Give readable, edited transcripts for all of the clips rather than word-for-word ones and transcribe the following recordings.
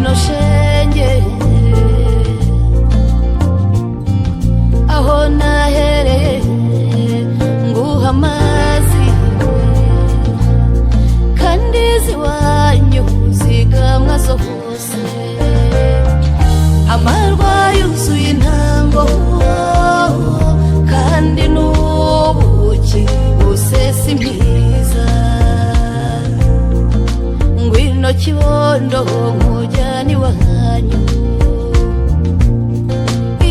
ngwino shenge aho nahereye nguha amazi kandi ziwanyu zigamwa zo hose amarwa yuzuye intango kandi n'ubuki busesa impiza ngwino kibondo nkujyana iwanyu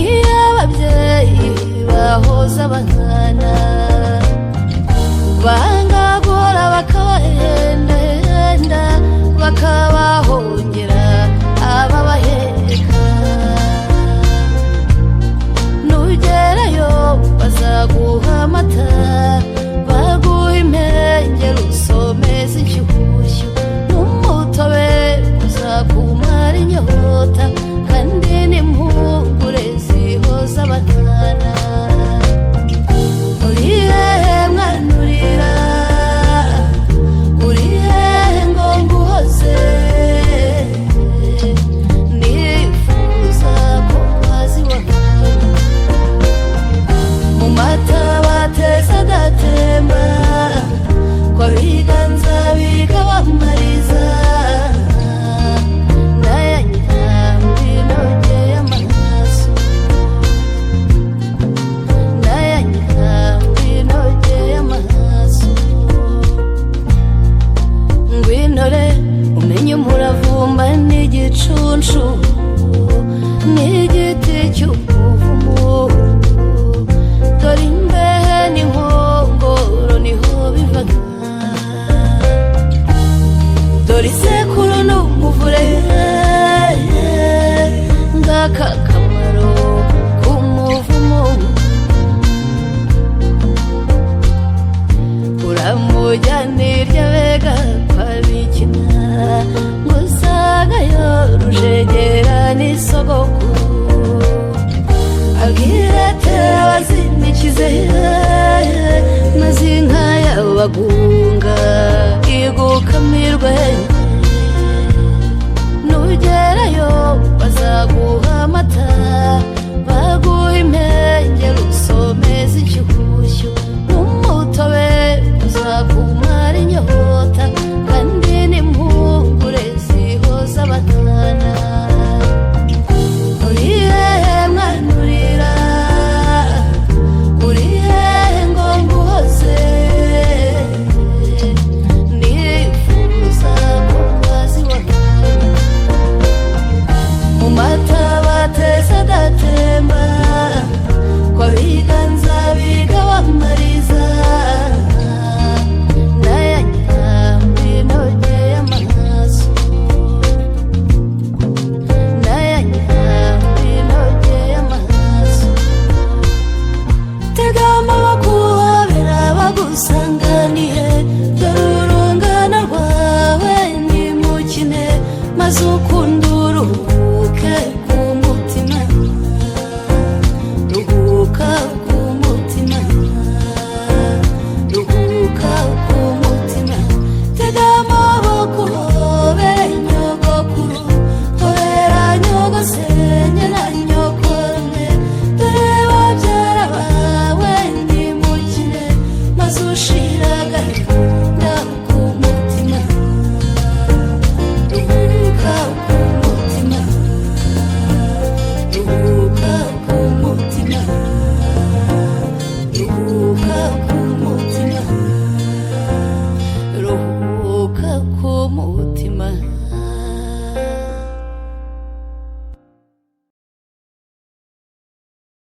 iyo ababyeyi bahoza abana bangagora bakabahendahenda bakabahongera ababaheka nugerayo bazaguha amata baguha impengeri usomeza inshyushyu n'umutobe uzakumara inyota kandi n'impungure zihoza abana uri hehe mwana urira uri hehe ngo nguhoze nifuza ko wazi wawe mu mata bateza adatemba ko biganza bigabamariza nayanyambi nogeye amaraso nayanyambi nogeye amaraso ngwinore umenye umuravumba n'igicunshu n'igiti cy'umuvumu dore imbehe n'inkongoro niho bivaga dore isekuru n'umuvure ngaka kamaro k'umuvumu uramujyanirya bega kwabikina ngo usagayo rujegera n'isogokuru abwira ate abazinikize maze inka y'abagunga igukamirwe nugerayo bazaguha amata baguha impengeri usomeza inshyushyu n'umutobe uzakumara inyota kandi n'impungure zihoza abana uri hehe mwana urira uri hehe ngo nguhoze nifuza ko wazi wawe mu mata bateza adatemba ko biganza bigabamariza nayanyambi nogeye amaraso nayanyambi nogeye amaraso tega amaboko uhobera bagusanganiye dore urungano rwawe nimukine maze uko